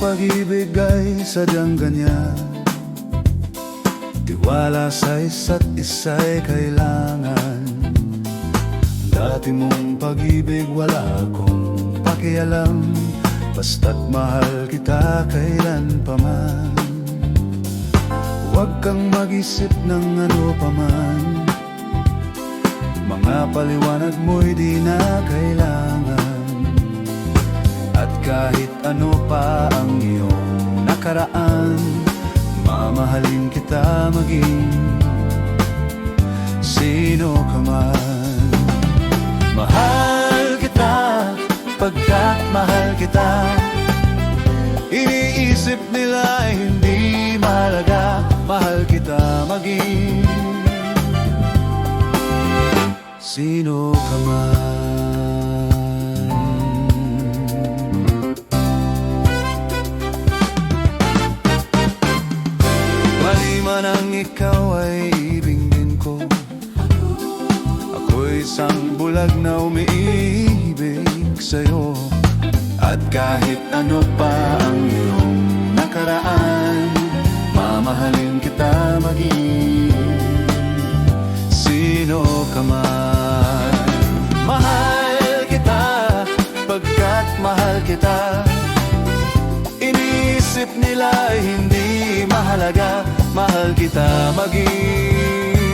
pag-ibig ay sadyang ganyan. Tiwala sa isa't isa'y kailangan. Dati mong pag-ibig wala akong pakialam, basta't mahal kita kailan pa man. Huwag kang mag-isip ng ano pa man, mga paliwanag mo'y di na kailangan. At kahit ano pa ang iyong nakaraan, mamahalin kita maging sino ka man. Mahal kita pagkat mahal kita. Iniisip nila ay hindi mahalaga, mahal kita maging sino ka man. Mali man ang ikaw ay ibigin ko, ako'y isang bulag na umiibig sa'yo. At kahit ano pa ang iyong nakaraan, mamahalin kita maging sino ka man. Mahal kita pagkat mahal kita. Iniisip nila ay hindi mahalaga, mahal kita maging